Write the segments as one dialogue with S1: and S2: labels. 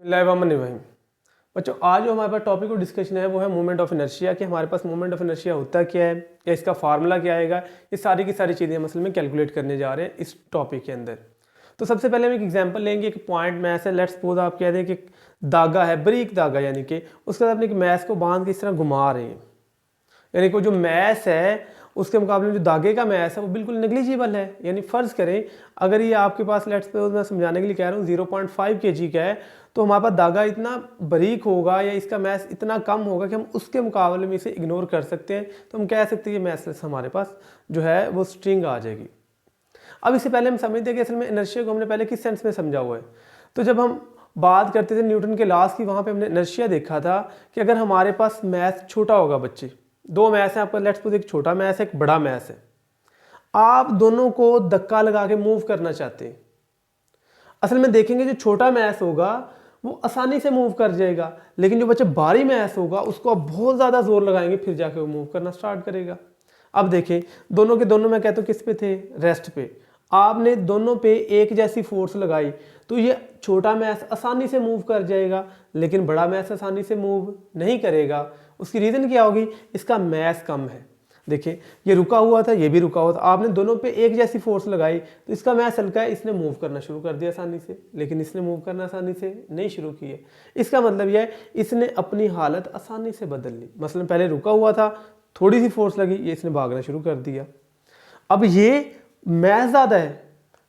S1: बिस्मिल्लाहिर्रहमानिर्रहीम। बच्चों आज जो हमारे पास टॉपिक और डिस्कशन है वो है मोमेंट ऑफ इनर्शिया कि हमारे पास मोमेंट ऑफ इनर्शिया होता क्या है या इसका फार्मूला क्या आएगा। ये सारी की सारी चीज़ें मसल में कैलकुलेट करने जा रहे हैं इस टॉपिक के अंदर। तो सबसे पहले हम एक एग्जांपल लेंगे। एक पॉइंट मैस है, लेट्स सपोज आप कह दें कि धागा है, बारीक धागा, यानी कि उसके बाद अपने एक मैस को बांध के इस तरह घुमा रहे हैं, यानी कि जो मैस है उसके मुकाबले में जो धागे का मैस है वो बिल्कुल नेग्लिजिबल है। यानी फ़र्ज़ करें अगर ये आपके पास लेट्स सपोज मैं समझाने के लिए कह रहा हूँ 0.5 kg का है, तो हमारे पास धागा इतना बारीक होगा या इसका मैस इतना कम होगा कि हम उसके मुकाबले में इसे इग्नोर कर सकते हैं। तो हम कह सकते हैं कि मैसलेस हमारे पास जो है वो स्ट्रिंग आ जाएगी। अब इससे पहले हम समझते हैं कि असल में इनर्शिया को हमने पहले किस सेंस में समझा हुआ है। तो जब हम बात करते थे न्यूटन के लॉज की, वहाँ पे हमने इनर्शिया देखा था कि अगर हमारे पास मैस छोटा होगा, बच्चे दो मैस हैं आपका, लेट्स सपोज एक छोटा मैस है एक बड़ा मैस है, आप दोनों को धक्का लगा के मूव करना चाहते हैं। असल में देखेंगे जो छोटा मैस होगा वो आसानी से मूव कर जाएगा, लेकिन जो बच्चे भारी मैस होगा उसको आप बहुत ज़्यादा जोर लगाएंगे फिर जाके वो मूव करना स्टार्ट करेगा। अब देखें दोनों के दोनों, मैं कहता हूँ किस पे थे, रेस्ट पे। आपने दोनों पे एक जैसी फोर्स लगाई तो ये छोटा मैस आसानी से मूव कर जाएगा, लेकिन बड़ा मैस आसानी से मूव नहीं करेगा। उसकी रीज़न क्या होगी, इसका मैस कम है। देखिए ये रुका हुआ था, ये भी रुका हुआ था, आपने दोनों पे एक जैसी फोर्स लगाई तो इसका मैस हल्का है, इसने मूव करना शुरू कर दिया आसानी से, लेकिन इसने मूव करना आसानी से नहीं शुरू किया। इसका मतलब यह है इसने अपनी हालत आसानी से बदल ली। मसलन पहले रुका हुआ था, थोड़ी सी फोर्स लगी, ये इसने भागना शुरू कर दिया। अब ये मैस ज़्यादा है,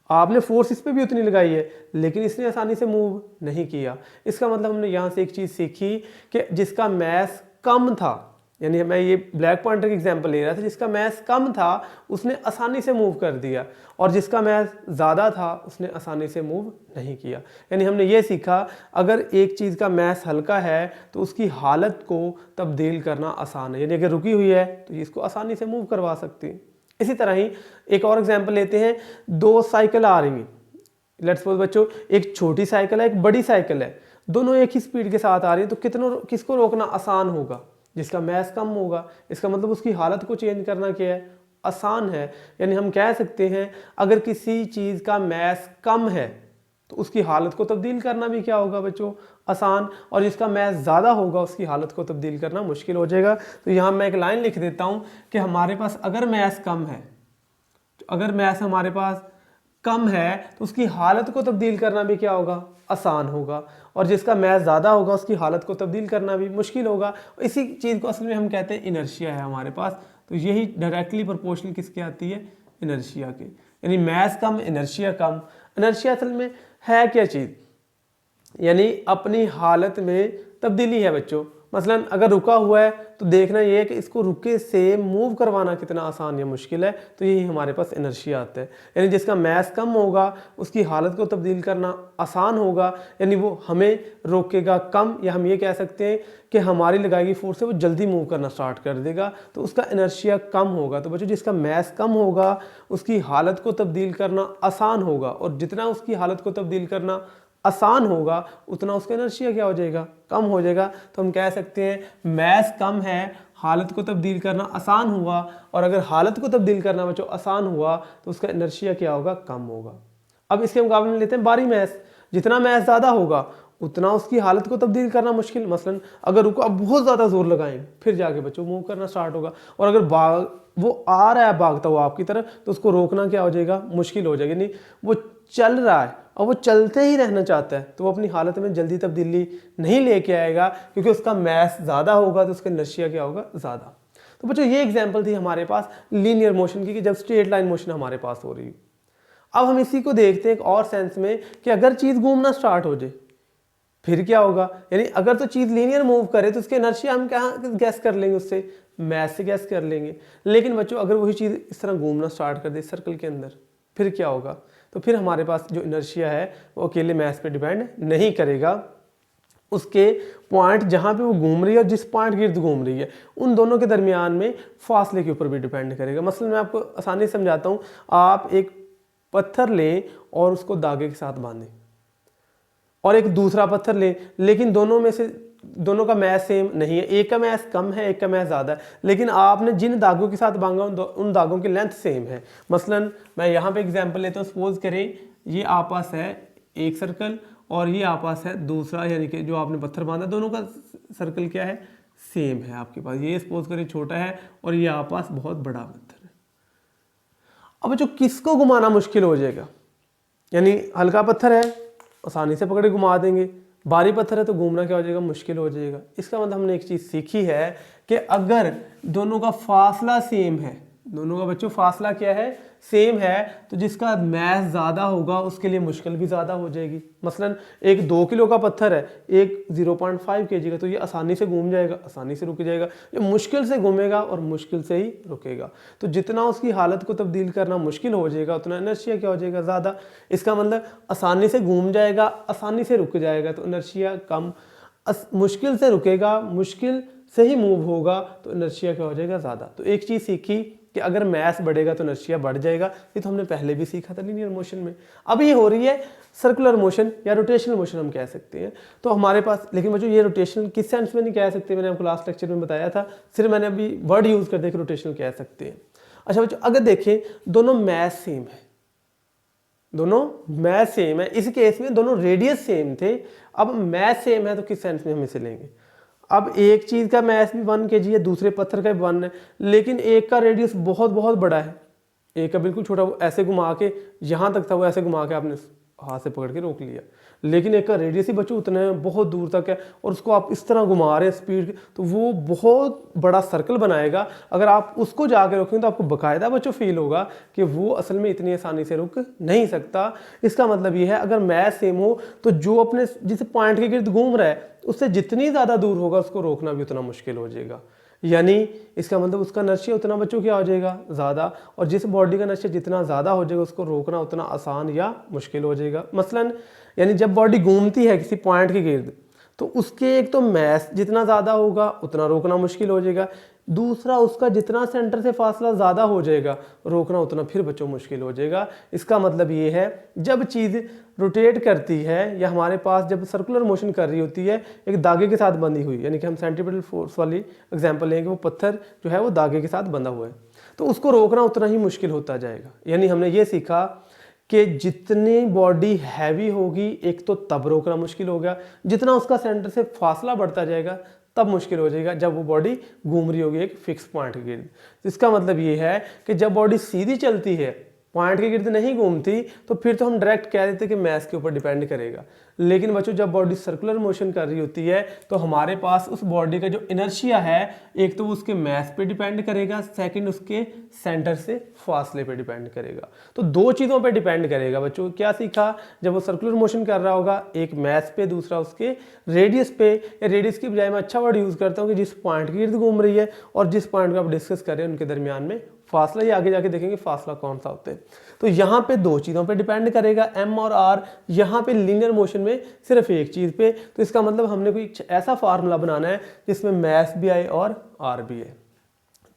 S1: आपने फोर्स इस पर भी उतनी लगाई है, लेकिन इसने आसानी से मूव नहीं किया। इसका मतलब हमने यहाँ से एक चीज़ सीखी कि जिसका मैस कम था, यानी मैं ये ब्लैक पॉइंटर की एग्जांपल ले रहा था, जिसका मैस कम था उसने आसानी से मूव कर दिया, और जिसका मैस ज़्यादा था उसने आसानी से मूव नहीं किया। यानी हमने ये सीखा अगर एक चीज़ का मैस हल्का है तो उसकी हालत को तब्दील करना आसान है, यानी अगर रुकी हुई है तो इसको आसानी से मूव करवा सकती है। इसी तरह ही एक और एग्जाम्पल लेते हैं, दो साइकिल आ रही हैं, लेट्स सपोज बच्चों एक छोटी साइकिल है एक बड़ी साइकिल है, दोनों एक ही स्पीड के साथ आ रही है, तो किसको रोकना आसान होगा, जिसका मैस कम होगा। इसका मतलब उसकी हालत को चेंज करना क्या है, आसान है। यानी हम कह सकते हैं अगर किसी चीज़ का मैस कम है तो उसकी हालत को तब्दील करना भी क्या होगा बच्चों, आसान, और जिसका मैस ज़्यादा होगा उसकी हालत को तब्दील करना मुश्किल हो जाएगा। तो यहाँ मैं एक लाइन लिख देता हूँ कि हमारे पास अगर मैस कम है, अगर मैस हमारे पास कम है तो उसकी हालत को तब्दील करना भी क्या होगा, आसान होगा, और जिसका मैस ज़्यादा होगा उसकी हालत को तब्दील करना भी मुश्किल होगा। इसी चीज़ को असल में हम कहते हैं इनर्शिया है हमारे पास। तो यही डायरेक्टली प्रोपोर्शनल किसके आती है, इनर्शिया के। यानी मैस कम इनर्शिया कम। इनर्शिया असल में है क्या चीज़, यानी अपनी हालत में तब्दीली है बच्चों। मसलन अगर रुका हुआ है तो देखना ये है कि इसको रुके से मूव करवाना कितना आसान या मुश्किल है, तो यही हमारे पास इनर्शिया आता है। यानी जिसका मैस कम होगा उसकी हालत को तब्दील करना आसान होगा, यानी वो हमें रोकेगा कम, या हम ये कह सकते हैं कि हमारी लगाई गई फोर्स से वो जल्दी मूव करना स्टार्ट कर देगा, तो उसका इनर्शिया कम होगा। तो बच्चों जिसका मैस कम होगा उसकी हालत को तब्दील करना आसान होगा, और जितना उसकी हालत को तब्दील करना आसान होगा उतना उसका इनर्शिया क्या हो जाएगा, कम हो जाएगा। तो हम कह सकते हैं मैस कम है, हालत को तब्दील करना आसान हुआ, और अगर हालत को तब्दील करना बच्चों आसान हुआ तो उसका इनर्शिया क्या होगा, कम होगा। अब इसके मुकाबले में लेते हैं भारी मैस, जितना मैस ज़्यादा होगा उतना उसकी हालत को तब्दील करना मुश्किल। मसलन अगर रुको अब बहुत ज़्यादा जोर लगाएं फिर जाके बच्चों मूव करना स्टार्ट होगा, और अगर वो आ रहा है भागता हुआ आपकी तरफ तो उसको रोकना क्या हो जाएगा, मुश्किल हो जाएगा। नहीं वो चल रहा है और वो चलते ही रहना चाहता है तो वो अपनी हालत में जल्दी तब्दीली नहीं लेके आएगा, क्योंकि उसका मैस ज़्यादा होगा तो उसका इनर्शिया क्या होगा, ज़्यादा। तो बच्चों ये एग्जाम्पल थी हमारे पास लीनियर मोशन की, कि जब स्ट्रेट लाइन मोशन हमारे पास हो रही है। अब हम इसी को देखते हैं एक और सेंस में कि अगर चीज़ घूमना स्टार्ट हो जाए फिर क्या होगा। यानी अगर तो चीज़ लीनियर मूव करे तो उसके इनर्शिया हम क्या गैस कर लेंगे, उससे मैस से गैस कर लेंगे। लेकिन बच्चों अगर वही चीज़ इस तरह घूमना स्टार्ट कर दे सर्कल के अंदर फिर क्या होगा, तो फिर हमारे पास जो इनर्शिया है वो अकेले मैस पे डिपेंड नहीं करेगा, उसके पॉइंट जहाँ पे वो घूम रही है और जिस पॉइंट गिर्द घूम रही है उन दोनों के दरमियान में फासले के ऊपर भी डिपेंड करेगा। मसलन मैं आपको आसानी से समझाता हूँ, आप एक पत्थर लें और उसको धागे के साथ बांधें, और एक दूसरा पत्थर लें, लेकिन दोनों में से दोनों का मैस सेम नहीं है, एक का मैस कम है एक का मैस ज़्यादा है, लेकिन आपने जिन धागों के साथ बांधा उन धागों की लेंथ सेम है। मसलन मैं यहाँ पे एग्जांपल लेता हूँ, सपोज करें ये आपस है एक सर्कल और ये आपस है दूसरा, यानी कि जो आपने पत्थर बांधा दोनों का सर्कल क्या है, सेम है आपके पास। ये सपोज करिए छोटा है और ये आपस बहुत बड़ा पत्थर है। अब जो किसको घुमाना मुश्किल हो जाएगा, यानी हल्का पत्थर है आसानी से पकड़े घुमा देंगे, भारी पत्थर है तो घूमना क्या हो जाएगा, मुश्किल हो जाएगा। इसका मतलब हमने एक चीज़ सीखी है कि अगर दोनों का फासला सेम है, दोनों का बच्चों फासला क्या है, सेम है, तो जिसका मैस ज़्यादा होगा उसके लिए मुश्किल भी ज़्यादा हो जाएगी। मसलन एक 2 किलो का पत्थर है, एक 0.5 kg का, तो ये आसानी से घूम जाएगा, आसानी से रुक जाएगा। ये मुश्किल से घूमेगा और मुश्किल से ही रुकेगा। तो जितना उसकी हालत को तब्दील करना मुश्किल हो जाएगा उतना इनर्शिया क्या हो जाएगा, ज़्यादा। इसका मतलब आसानी से घूम जाएगा, आसानी से रुक जाएगा, तो इनर्शिया कम। मुश्किल से रुकेगा, मुश्किल से ही मूव होगा, तो इनर्शिया क्या हो जाएगा, ज़्यादा। तो एक चीज़ सीखी कि अगर मैस बढ़ेगा तो इनर्शिया बढ़ जाएगा। ये तो हमने पहले भी सीखा था लीनियर मोशन में। अब ये हो रही है सर्कुलर मोशन या रोटेशनल मोशन हम कह सकते हैं। तो हमारे पास, लेकिन बच्चों ये रोटेशनल किस सेंस में नहीं कह सकते, मैंने आपको लास्ट लेक्चर में बताया था, सिर्फ मैंने अभी वर्ड यूज़ कर दिया कि रोटेशनल कह सकते हैं। अच्छा बच्चों, अगर देखें दोनों मैस सेम है, दोनों मैस सेम है, इस केस में दोनों रेडियस सेम थे। अब मैस सेम है तो किस सेंस में हम इसे लेंगे, अब एक चीज़ का मैस भी 1 kg है, दूसरे पत्थर का भी 1 है, लेकिन एक का रेडियस बहुत बहुत बड़ा है, एक का बिल्कुल छोटा, वो ऐसे घुमा के यहाँ तक था, वो ऐसे घुमा के आपने हाथ से पकड़ के रोक लिया। लेकिन एक का रेडियस ही बच्चों उतना है, बहुत दूर तक है, और उसको आप इस तरह घुमा रहे हैं स्पीड, तो वो बहुत बड़ा सर्कल बनाएगा। अगर आप उसको जाके रोकेंगे तो आपको बाकायदा बच्चों फील होगा कि वो असल में इतनी आसानी से रुक नहीं सकता। इसका मतलब ये है अगर मैस सेम हो तो जो अपने जिस पॉइंट के गिर्द घूम रहा है उससे जितनी ज़्यादा दूर होगा उसको रोकना भी उतना मुश्किल हो जाएगा। यानी इसका मतलब उसका नर्शिया उतना बच्चों क्या हो जाएगा, ज़्यादा, और जिस बॉडी का नर्शिया जितना ज़्यादा हो जाएगा उसको रोकना उतना आसान या मुश्किल हो जाएगा। मसलन यानी जब बॉडी घूमती है किसी पॉइंट के गिर्द तो उसके एक तो मैस जितना ज़्यादा होगा उतना रोकना मुश्किल हो जाएगा, दूसरा उसका जितना सेंटर से फासला ज़्यादा हो जाएगा रोकना उतना फिर बच्चों मुश्किल हो जाएगा। इसका मतलब ये है जब चीज़ रोटेट करती है या हमारे पास जब सर्कुलर मोशन कर रही होती है एक धागे के साथ बंधी हुई, यानी कि हम सेंट्रीपिटल फोर्स वाली एग्जांपल लेंगे, वो पत्थर जो है वो धागे के साथ बंधा हुआ है, तो उसको रोकना उतना ही मुश्किल होता जाएगा। यानी हमने ये सीखा कि जितनी बॉडी हैवी होगी एक तो तब रोकना मुश्किल हो गया, जितना उसका सेंटर से फासला बढ़ता जाएगा तब मुश्किल हो जाएगा जब वो बॉडी घूम रही होगी एक फिक्स पॉइंट के गिर्द। इसका मतलब ये है कि जब बॉडी सीधी चलती है पॉइंट के गिर्द नहीं घूमती तो फिर तो हम डायरेक्ट कह देते कि मैस के ऊपर डिपेंड करेगा। लेकिन बच्चों जब बॉडी सर्कुलर मोशन कर रही होती है तो हमारे पास उस बॉडी का जो इनर्शिया है एक तो वो उसके मैस पे डिपेंड करेगा, सेकंड उसके सेंटर से फासले पे डिपेंड करेगा। तो दो चीज़ों पे डिपेंड करेगा बच्चों। क्या सीखा, जब वो सर्कुलर मोशन कर रहा होगा एक मैस पे दूसरा उसके रेडियस पे, या रेडियस की बजाय मैं अच्छा वर्ड यूज़ करता हूँ कि जिस पॉइंट के गिर्द घूम रही है और जिस पॉइंट को आप डिस्कस कर रहे हैं उनके दरमियान में फासला, ये आगे जाके देखेंगे फासला कौन सा होता है। तो यहाँ पे दो चीज़ों पे डिपेंड करेगा एम और आर, यहाँ पे लीनियर मोशन में सिर्फ एक चीज़ पे। तो इसका मतलब हमने कोई ऐसा फार्मूला बनाना है जिसमें मैस भी आए और आर भी आए।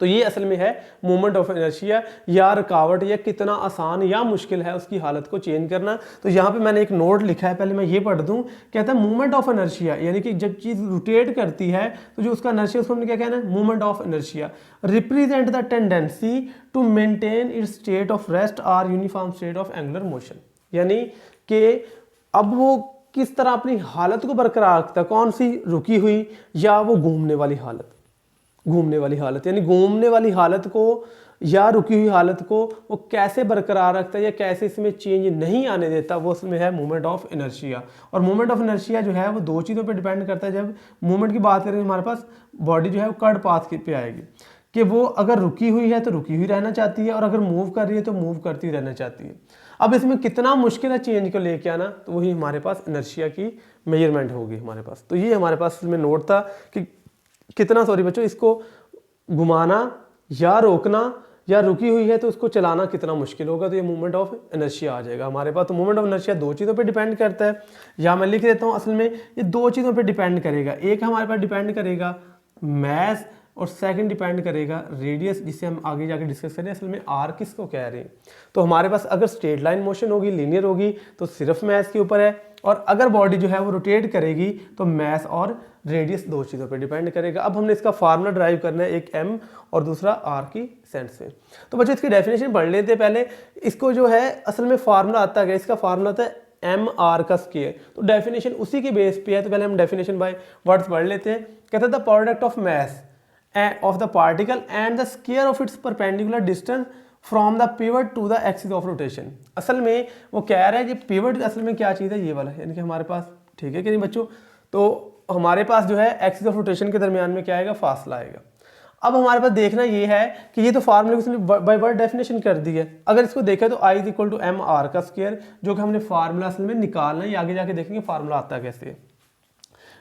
S1: तो ये असल में है मोमेंट ऑफ इनर्शिया या रुकावट, या कितना आसान या मुश्किल है उसकी हालत को चेंज करना। तो यहाँ पे मैंने एक नोट लिखा है, पहले मैं ये पढ़ दूँ। कहता है मोमेंट ऑफ इनर्शिया, यानी कि जब चीज़ रोटेट करती है तो जो उसका इनर्शिया उसको हमने क्या कहना है, moment of inertia represent the tendency to maintain its state of rest और uniform state of angular motion. यानी कि अब वो किस तरह अपनी हालत को बरकरार रखता है, कौन सी, रुकी हुई या वो घूमने वाली हालत। घूमने वाली हालत यानी घूमने वाली हालत को या रुकी हुई हालत को वो कैसे बरकरार रखता है या कैसे इसमें चेंज नहीं आने देता, वो उसमें है मोमेंट ऑफ इनर्शिया। और मोमेंट ऑफ इनर्शिया जो है वो दो चीज़ों पे डिपेंड करता है। जब मूवमेंट की बात करें हमारे पास बॉडी जो है वो कर्ड पाथ पे आएगी कि वो अगर रुकी हुई है तो रुकी हुई रहना चाहती है और अगर मूव कर रही है तो मूव करती रहना चाहती है। अब इसमें कितना मुश्किल है चेंज को लेके आना, तो वही हमारे पास इनर्शिया की मेजरमेंट होगी हमारे पास। तो ये हमारे पास इसमें नोट था कि कितना, सॉरी बच्चों, इसको घुमाना या रोकना या रुकी हुई है तो उसको चलाना कितना मुश्किल होगा, तो ये मूवमेंट ऑफ इनर्शिया आ जाएगा हमारे पास। तो मूवमेंट ऑफ इनर्शिया दो चीज़ों पे डिपेंड करता है, या मैं लिख देता हूँ असल में ये दो चीज़ों पे डिपेंड करेगा। एक हमारे पास डिपेंड करेगा मैस और सेकंड डिपेंड करेगा रेडियस, जिसे हम आगे जाके डिस्कस करें असल में आर किसको कह रहे हैं। तो हमारे पास अगर स्ट्रेट लाइन मोशन होगी, लीनियर होगी, तो सिर्फ मैस के ऊपर है, और अगर बॉडी जो है वो रोटेट करेगी तो मैस और रेडियस दो चीज़ों पे डिपेंड करेगा। अब हमने इसका फार्मूला ड्राइव करना है, एक एम और दूसरा आर की सेंस में। तो बच्चों इसकी डेफिनेशन पढ़ लेते हैं पहले। इसको जो है असल में फार्मूला आता है, इसका फार्मूला आता है एम आर का स्क्वायर। तो डेफिनेशन उसी के बेस पे है, तो पहले हम डेफिनेशन बाय वर्ड्स पढ़ लेते हैं। कहते हैं the product of mass of the particle and the square of its perpendicular distance from the pivot to the axis of rotation. असल में वो कह रहा है कि पिवट असल में क्या चीज़ है, ये वाला, यानी कि हमारे पास, ठीक है कि नहीं बच्चों, तो हमारे पास जो है एक्सिस ऑफ रोटेशन के दरमियान में क्या आएगा, फासला आएगा। अब हमारे पास देखना ये है कि ये तो फार्मूले उसने बाय वर्ड डेफिनेशन कर दी है। अगर इसको देखें तो I is equal to M R का स्क्वायर, जो कि हमने फार्मूला असल में निकालना है, ये आगे जाके देखेंगे फार्मूला आता है कैसे।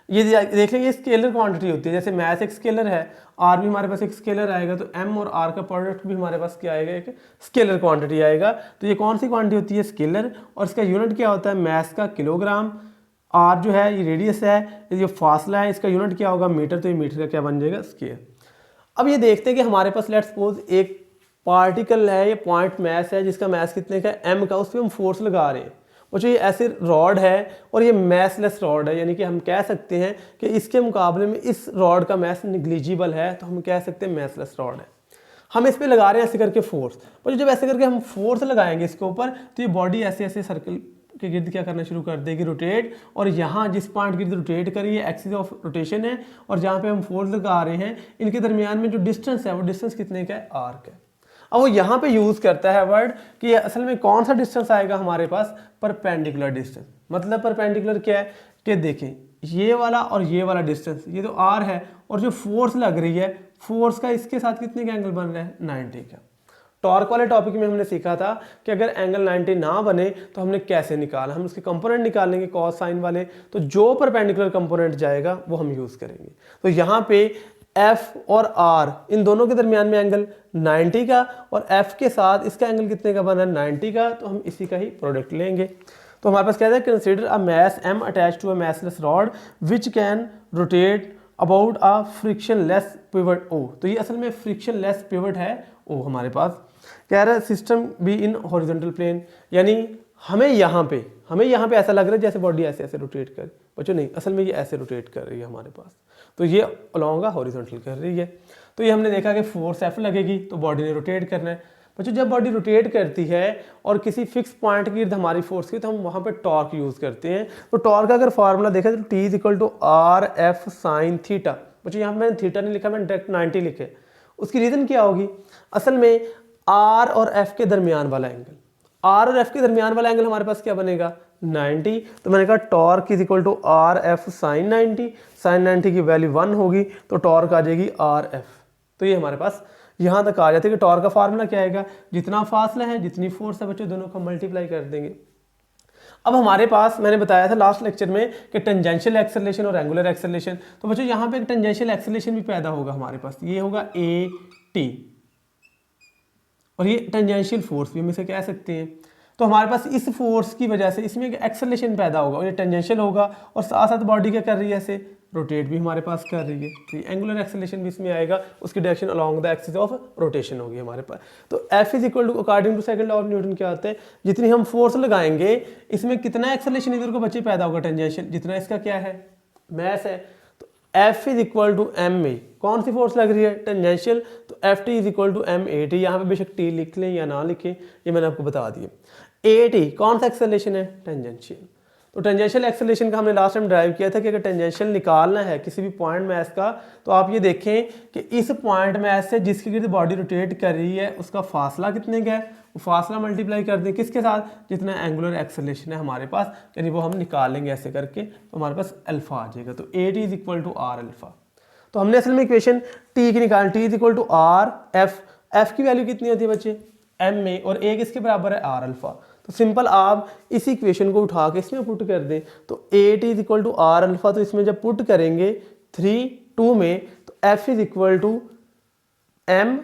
S1: ये देख लेंगे, ये स्केलर क्वांटिटी होती है, जैसे मैथ एक स्केलर है, आर भी हमारे पास एक स्केलर आएगा, तो एम और आर का प्रोडक्ट भी हमारे पास क्या आएगा, एक स्केलर क्वांटिटी आएगा। तो ये कौन सी क्वांटिटी होती है, स्केलर, और इसका यूनिट क्या होता है, मैथ का किलोग्राम, आर जो है ये रेडियस है, ये फासला है, इसका यूनिट क्या होगा, मीटर, तो ये मीटर का क्या बन जाएगा, स्क्वायर। अब ये देखते हैं कि हमारे पास लेट्स सपोज एक पार्टिकल है, ये पॉइंट मैस है, जिसका मैस कितने का, एम का, उस पर हम फोर्स लगा रहे हैं। मुझे ये ऐसे रॉड है और ये मैसलेस रॉड है, यानी कि हम कह सकते हैं कि इसके मुकाबले में इस रॉड का मैस निग्लिजिबल है, तो हम कह सकते हैं मैसलेस रॉड है। हम इस पे लगा रहे हैं ऐसे करके फोर्स, पर जब ऐसे करके हम फोर्स लगाएंगे इसके ऊपर, तो ये बॉडी ऐसे ऐसे सर्कल के गिर्द क्या करना शुरू कर देगी, रोटेट, और यहाँ जिस पॉइंट गिर्द रोटेट करी है एक्सिस ऑफ रोटेशन है, और जहाँ पे हम फोर्स लगा रहे हैं, इनके दरमियान में जो डिस्टेंस है वो डिस्टेंस कितने का है, आर का। अब वो यहाँ पे यूज करता है वर्ड कि असल में कौन सा डिस्टेंस आएगा हमारे पास, परपेंडिकुलर डिस्टेंस। मतलब परपेंडिकुलर क्या है कि देखें ये वाला और ये वाला डिस्टेंस, ये तो आर है, और जो फोर्स लग रही है, फोर्स का इसके साथ कितने का एंगल बन रहा है, 90 का। टॉर्क वाले टॉपिक में हमने सीखा था कि अगर एंगल 90 ना बने तो हमने कैसे निकाला, हम उसके कंपोनेंट निकालेंगे कॉस साइन वाले, तो जो परपेंडिकुलर कंपोनेंट जाएगा वो हम यूज करेंगे। तो यहाँ पे एफ और आर इन दोनों के दरमियान में एंगल 90 का, और एफ के साथ इसका एंगल कितने का बना है, 90 का, तो हम इसी का ही प्रोडक्ट लेंगे। तो हमारे पास क्या है, consider a mass M attach to a massless rod which can rotate about a frictionless pivot O. तो ये असल में फ्रिक्शनलेस पिवट है ओ हमारे पास। कह रहा है system B in horizontal plane, यानी हमें यहाँ पे ऐसा लग रहा है जैसे बॉडी ऐसे ऐसे रोटेट कर, बच्चों नहीं, असल में ये ऐसे रोटेट कर रही है हमारे पास, तो ये अलॉन्ग हॉरिजॉन्टल कर रही है। तो ये हमने देखा कि फोर्स एफ लगेगी तो बॉडी ने रोटेट करना है। बच्चों जब बॉडी रोटेट करती है और किसी फिक्स पॉइंट की हमारी फोर्स की, तो हम वहाँ पे टॉर्क यूज़ करते हैं। तो टॉर्क का अगर फार्मूला देखा तो T is equal to R F sine theta. बच्चों यहाँ मैंने थीटा नहीं लिखा, मैंने डायरेक्ट 90 लिखे। उसकी रीज़न क्या होगी, असल में आर और एफ के दरमियान वाला एंगल, आर और एफ के दरमियान वाला एंगल हमारे पास क्या बनेगा, 90। तो मैंने कहा torque is equal to R F sine 90, sine 90 की वैल्यू 1 होगी, तो टॉर्क आ जाएगी आर एफ। तो ये हमारे पास यहाँ तक आ जाती है कि टॉर्क का फार्मूला क्या आएगा, जितना फासला है जितनी फोर्स है बच्चों, दोनों को मल्टीप्लाई कर देंगे। अब हमारे पास मैंने बताया था लास्ट लेक्चर में कि टेंजेंशियल एक्सेलरेशन और एंगुलर एक्सेलरेशन। तो बच्चों यहाँ पे एक टेंजेंशियल एक्सेलरेशन भी पैदा होगा हमारे पास, ये होगा ए टी, और ये टेंजेंशियल फोर्स भी हम इसे कह सकते हैं। तो हमारे पास इस फोर्स की वजह से इसमें एक एक्सेलरेशन पैदा होगा, और ये टेंजेंशियल होगा, और साथ साथ बॉडी क्या कर रही है, ऐसे रोटेट भी हमारे पास कर रही है। तो एंगुलर एक्सेलरेशन भी इसमें आएगा, उसकी direction along the axis of rotation होगी हमारे पास। तो F is equal to according to second law of Newton क्या होता है, जितनी हम फोर्स लगाएंगे इसमें कितना एक्सेलरेशन इधर को बच्चे पैदा होगा, टेंजेंशियल, जितना इसका क्या है, मैस है। तो F is equal to M A, कौन सी फोर्स लग रही है, टेंजेंशियल, तो F T is equal to M A T. यहाँ पे बेशक टी लिख लें या ना लिखें, ये मैंने आपको बता दिया। ए टी कौन सा एक्सेलरेशन है, टेंजेंशियल। तो टेंजेंशियल एक्सेलरेशन का हमने लास्ट टाइम ड्राइव किया था कि अगर टेंजेंशियल निकालना है किसी भी पॉइंट मैस का, तो आप ये देखें कि इस पॉइंट मैस से जिसके गिर्द बॉडी रोटेट कर रही है उसका फासला कितने का है, वो फासला मल्टीप्लाई कर दें किसके साथ, जितना एंगुलर एक्सेलरेशन है हमारे पास, यानी वो हम निकालेंगे ऐसे करके, तो हमारे पास अल्फा आ जाएगा। तो A T is equal to R alpha. तो हमने असल में इक्वेशन टी की निकाली, T is equal to R F, F की वैल्यू कितनी होती है बच्चे, एम ए, और ए किसके बराबर है, आर अल्फा। तो सिंपल आप इस इक्वेशन को उठा के इसमें पुट कर दें, तो A T is equal to R alpha, तो इसमें जब पुट करेंगे 3 2 में, तो F is equal to M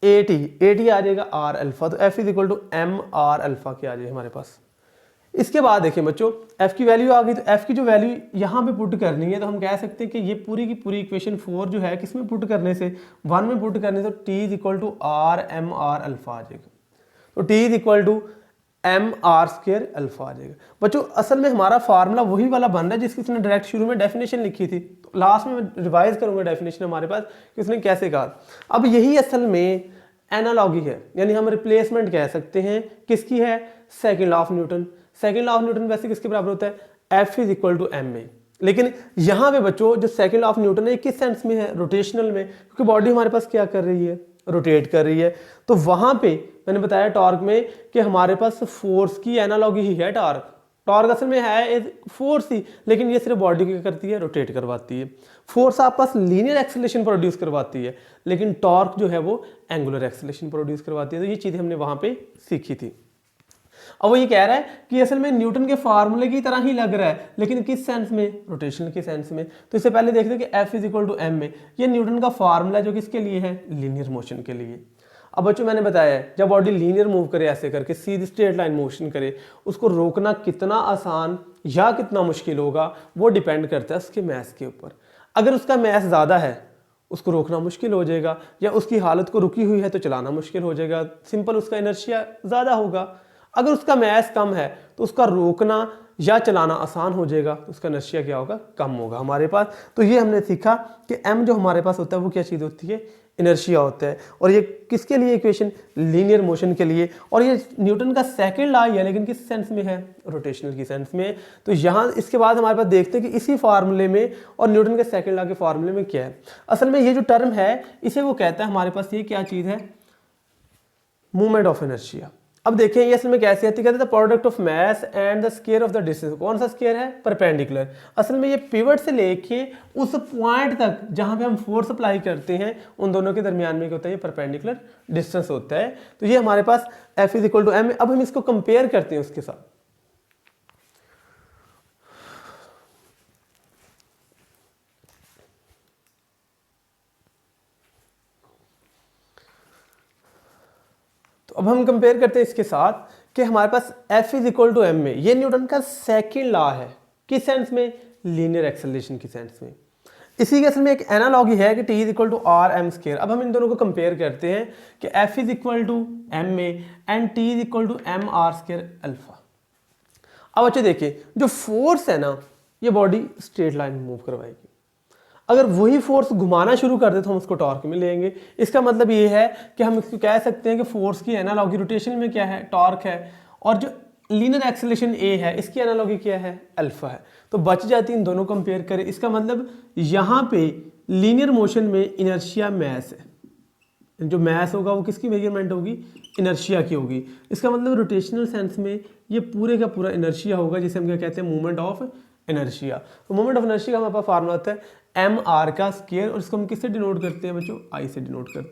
S1: A T आ जाएगा आर अल्फा, तो F is equal to M R alpha के आ जाएगा हमारे पास। इसके बाद देखिए बच्चों एफ की वैल्यू आ गई, तो एफ की जो वैल्यू यहाँ पे पुट करनी है, तो हम कह सकते हैं कि ये पूरी की पूरी इक्वेशन 4 जो है किसमें पुट करने से, 1 में पुट करने से, तो T is equal to R M R alpha आ जाएगा। तो T is equal to M R square alpha आ जाएगा। बच्चों असल में हमारा फार्मूला वही वाला बन रहा है जिसकी उसने डायरेक्ट शुरू में डेफिनेशन लिखी थी, तो लास्ट में मैं रिवाइज करूंगा डेफिनेशन हमारे पास कि उसने कैसे कहा। अब यही असल में एनालॉगी है, यानी हम रिप्लेसमेंट कह सकते हैं, किसकी है, second law of Newton. Second law of Newton वैसे किसके बराबर होता है, F is equal to M A. लेकिन यहाँ पे बच्चों जो सेकंड लॉ ऑफ न्यूटन है किस सेंस में है, रोटेशनल में, क्योंकि बॉडी हमारे पास क्या कर रही है, रोटेट कर रही है। तो वहां पे मैंने बताया टॉर्क में कि हमारे पास फोर्स की एनालॉगी ही है टॉर्क। टॉर्क असल में है फोर्स ही, लेकिन ये सिर्फ बॉडी को क्या करती है, रोटेट करवाती है। फोर्स आपके पास लीनियर एक्सेलरेशन प्रोड्यूस करवाती है, लेकिन टॉर्क जो है वो एंगुलर एक्सेलरेशन प्रोड्यूस करवाती है। तो ये चीज़ें हमने वहाँ पे सीखी थी। अब वो ये कह रहा है कि असल में न्यूटन के फार्मूले की तरह ही लग रहा है, लेकिन किस सेंस में, रोटेशनल के सेंस में। तो इससे पहले देखते हैं कि F is equal to M में, ये न्यूटन का फार्मूला जो किसके लिए है, लीनियर मोशन के लिए। अब बच्चों मैंने बताया है जब बॉडी लीनियर मूव करे ऐसे करके सीधी स्ट्रेट लाइन मोशन करे, उसको रोकना कितना आसान या कितना मुश्किल होगा वो डिपेंड करता है उसके मैस के ऊपर। अगर उसका मैस ज़्यादा है उसको रोकना मुश्किल हो जाएगा, या उसकी हालत को रुकी हुई है तो चलाना मुश्किल हो जाएगा, सिंपल उसका इनर्शिया ज़्यादा होगा। अगर उसका मैस कम है तो उसका रोकना या चलाना आसान हो जाएगा, तो उसका इनर्शिया क्या होगा, कम होगा हमारे पास। तो ये हमने सीखा कि m जो हमारे पास होता है वो क्या चीज़ होती है, इनर्शिया होता है। और ये किसके लिए इक्वेशन, लीनियर मोशन के लिए। और ये न्यूटन का सेकंड लॉ है, लेकिन किस सेंस में है, रोटेशनल की सेंस में। तो यहाँ इसके बाद हमारे पास देखते हैं कि इसी फार्मूले में और न्यूटन के सेकंड लॉ के फार्मूले में क्या है। असल में ये जो टर्म है इसे वो कहता है हमारे पास, ये क्या चीज़ है, मूवमेंट ऑफ इनर्शिया। अब देखें ये असल में कैसे आती है, कहते हैं product of mass and the square of the distance. कौन सा स्क्वायर है, परपेंडिकुलर। असल में ये पिवट से लेके उस पॉइंट तक जहां पे हम फोर्स अप्लाई करते हैं उन दोनों के दरमियान में क्या होता है, ये परपेंडिकुलर डिस्टेंस होता है। तो ये हमारे पास F is equal to M. अब हम इसको कंपेयर करते हैं उसके साथ। तो अब हम कंपेयर करते हैं इसके साथ कि हमारे पास F is equal to M में, ये न्यूटन का सेकंड लॉ है, किस सेंस में, लीनियर एक्सेलरेशन की सेंस में। इसी के असल में एक एनालॉगी है कि T is equal to R M square. अब हम इन दोनों को कंपेयर करते हैं कि F is equal to M में and T is equal to M R square alpha. अब अच्छा देखिए जो फोर्स है ना, ये बॉडी स्ट्रेट लाइन में मूव करवाएगी। अगर वही फोर्स घुमाना शुरू कर दे तो हम उसको टॉर्क में लेंगे। इसका मतलब ये है कि हम इसको कह सकते हैं कि फोर्स की एनालॉगी रोटेशन में क्या है, टॉर्क है, और जो लीनियर एक्सेलरेशन ए है इसकी एनालॉगी क्या है, अल्फा है। तो बच जाती इन दोनों कंपेयर करें। इसका मतलब यहाँ पे लीनियर मोशन में इनर्शिया मैस है, जो मैस होगा वो किसकी मेजरमेंट होगी, इनर्शिया की होगी। इसका मतलब रोटेशनल सेंस में ये पूरे का पूरा इनर्शिया होगा, जिसे हम क्या कहते हैं, मूवमेंट ऑफ इनर्शिया। तो मूवमेंट ऑफ इनर्शिया का हमारे पास फार्मूला होता है एम आर का स्क्वायर, और इसको हम किससे डिनोट करते हैं बच्चों, आई से डिनोट करते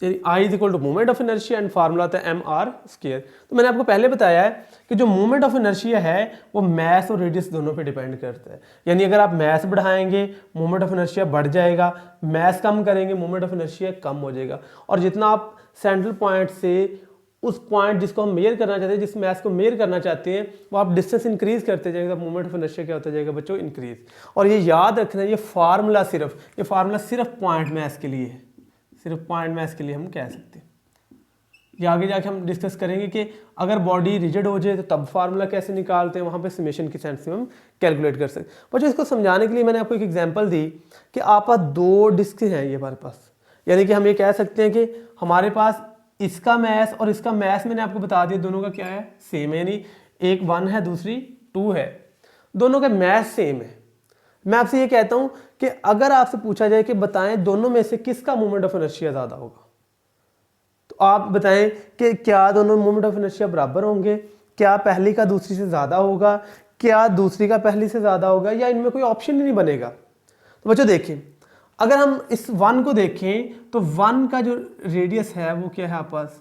S1: हैं। I is equal to movement of inertia and formula आता है एम आर स्क्वायर। तो मैंने आपको पहले बताया है कि जो मूवमेंट ऑफ इनर्शिया है वो मैस और रेडियस दोनों पे डिपेंड करता है। यानी अगर आप मैस बढ़ाएंगे मूवमेंट ऑफ इनर्शिया बढ़ जाएगा, मैस कम करेंगे मूवमेंट ऑफ इनर्शिया कम हो जाएगा। और जितना आप सेंट्रल पॉइंट से उस पॉइंट जिसको हम मेयर करना चाहते हैं, जिस मैस को मेयर करना चाहते हैं, वो आप डिस्टेंस इंक्रीज करते जाएगा, मूवमेंट ऑफ इनर्शिया क्या होता जाएगा बच्चों, इंक्रीज। और ये याद रखना, ये फार्मूला सिर्फ पॉइंट मैस के लिए है, सिर्फ पॉइंट मैस के लिए हम कह सकते हैं। ये आगे जाके हम डिस्कस करेंगे कि अगर बॉडी रिजिड हो जाए तो तब फार्मूला कैसे निकालते हैं, वहाँ पे समेशन की सेंस में हम कैलकुलेट कर सकते हैं। बच्चों इसको समझाने के लिए मैंने आपको एक एग्जांपल दी कि आप पास दो डिस्क हैं ये हमारे पास, यानी कि हम ये कह सकते हैं कि हमारे पास इसका मैस और इसका मैस मैंने आपको बता दिया दोनों का क्या है, सेम है। यानी एक 1 है दूसरी 2 है, दोनों का मैस सेम है। मैं आपसे ये कहता हूं कि अगर आपसे पूछा जाए कि बताएं दोनों में से किसका मूवमेंट ऑफ इनर्शिया ज्यादा होगा, तो आप बताएं कि क्या दोनों मूवमेंट ऑफ इनर्शिया बराबर होंगे, क्या पहली का दूसरी से ज्यादा होगा, क्या दूसरी का पहली से ज्यादा होगा, या इनमें कोई ऑप्शन ही नहीं बनेगा। तो बच्चों देखिए, अगर हम इस 1 को देखें तो 1 का जो रेडियस है वो क्या है आपके पास,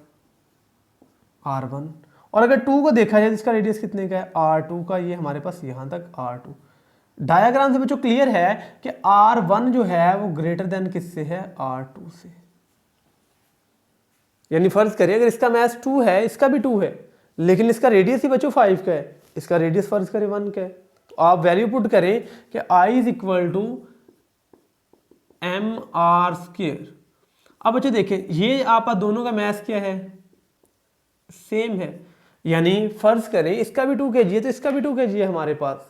S1: r1। और अगर 2 को देखा जाए तो इसका रेडियस कितने का है, r2 का। ये हमारे पास यहां तक r2। डायग्राम से बच्चों क्लियर है कि r1 जो है वो ग्रेटर देन किससे है, r2 से। यानी फर्ज करिए अगर इसका मैस 2 है, इसका भी 2 है, लेकिन इसका रेडियस ही बच्चों 5 का है, इसका रेडियस फर्ज करें 1 का है। तो आप वैल्यू पुट करें कि I is equal to M R square. अब बच्चों देखें ये आपका दोनों का मैस क्या है, सेम है। यानी फर्ज करें इसका भी 2 kg है तो इसका भी 2 kg है हमारे पास,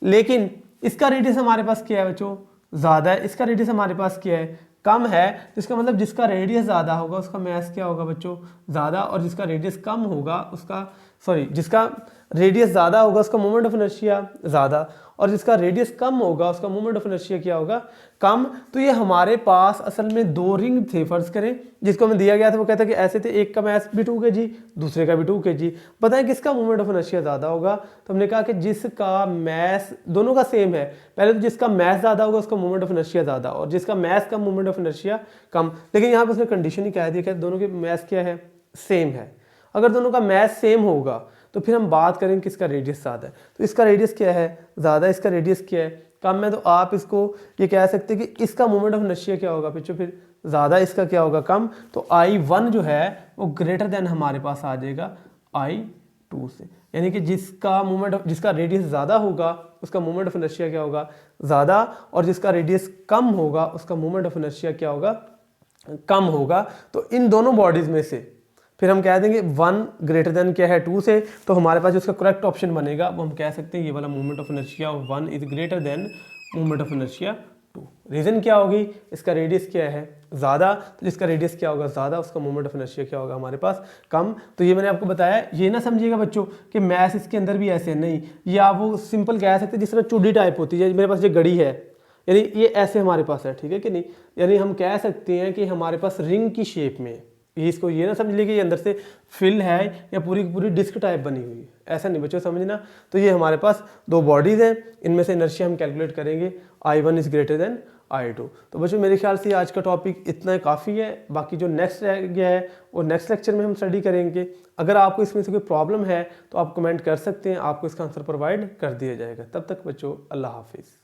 S1: लेकिन इसका रेडियस हमारे पास क्या है बच्चों, ज्यादा है, इसका रेडियस हमारे पास क्या है, कम है तो इसका मतलब जिसका रेडियस ज़्यादा होगा उसका मास क्या होगा बच्चों, ज़्यादा, और जिसका रेडियस कम होगा उसका, सॉरी, जिसका रेडियस ज़्यादा होगा उसका मोमेंट ऑफ इनर्शिया ज़्यादा, और जिसका रेडियस कम होगा उसका मोमेंट ऑफ इनर्शिया क्या होगा, कम। तो ये हमारे पास असल में दो रिंग थे, फर्ज करें, जिसको हमें दिया गया था, वो कहता है कि ऐसे थे, एक का मास भी 2 kg, दूसरे का भी 2 kg। बताएं किसका मोमेंट ऑफ इनर्शिया ज़्यादा होगा, तो हमने कहा कि जिसका मास, दोनों का सेम है, पहले तो जिसका मास ज़्यादा होगा उसका मोमेंट ऑफ इनर्शिया ज़्यादा, और जिसका मास कम मोमेंट ऑफ इनर्शिया कम। लेकिन यहाँ पर उसने कंडीशन ही कह दिया कि दोनों के मास क्या है, सेम है। अगर दोनों का मास सेम होगा तो फिर हम बात करेंगे किसका रेडियस ज़्यादा है, तो इसका रेडियस क्या है, ज़्यादा, इसका रेडियस क्या है, कम है, तो आप इसको ये कह सकते हैं कि इसका मोमेंट ऑफ इनर्शिया क्या होगा बच्चों, फिर ज़्यादा, इसका क्या होगा, कम। तो I1 जो है वो ग्रेटर देन हमारे पास आ जाएगा I2 से, यानी कि जिसका मोमेंट, जिसका रेडियस ज़्यादा होगा उसका मोमेंट ऑफ इनर्शिया क्या होगा, ज़्यादा, और जिसका रेडियस कम होगा उसका मोमेंट ऑफ इनर्शिया क्या होगा, कम होगा। तो इन दोनों बॉडीज़ में से फिर हम कह देंगे 1 ग्रेटर देन क्या है 2 से, तो हमारे पास जिसका करेक्ट ऑप्शन बनेगा वो हम कह सकते हैं ये वाला moment of inertia of 1 is greater than moment of inertia 2। Reason क्या होगी, इसका रेडियस क्या है, ज़्यादा, तो जिसका रेडियस क्या होगा, ज़्यादा, उसका मोमेंट ऑफ इनर्शिया क्या होगा हमारे पास, कम। तो ये मैंने आपको बताया, ये ना समझिएगा बच्चों कि मैथ इसके अंदर भी ऐसे नहीं, या वो सिंपल कह सकते हैं जिस तरह चूड़ी टाइप होती है, मेरे पास ये घड़ी है, यानी ये ऐसे हमारे पास है, ठीक है कि नहीं, यानी हम कह सकते हैं कि हमारे पास रिंग की शेप में, ये इसको ये ना समझ लीजिए कि ये अंदर से फिल है या पूरी पूरी डिस्क टाइप बनी हुई है, ऐसा नहीं बच्चों समझना। तो ये हमारे पास दो बॉडीज़ हैं, इनमें से इनर्शिया हम कैलकुलेट करेंगे, I1 is greater than I2। तो बच्चों मेरे ख्याल से आज का टॉपिक इतना काफ़ी है, बाकी जो नेक्स्ट रह गया है वो नेक्स्ट लेक्चर में हम स्टडी करेंगे। अगर आपको इसमें से कोई प्रॉब्लम है तो आप कमेंट कर सकते हैं, आपको इसका आंसर प्रोवाइड कर दिया जाएगा। तब तक बच्चों अल्लाह हाफिज़।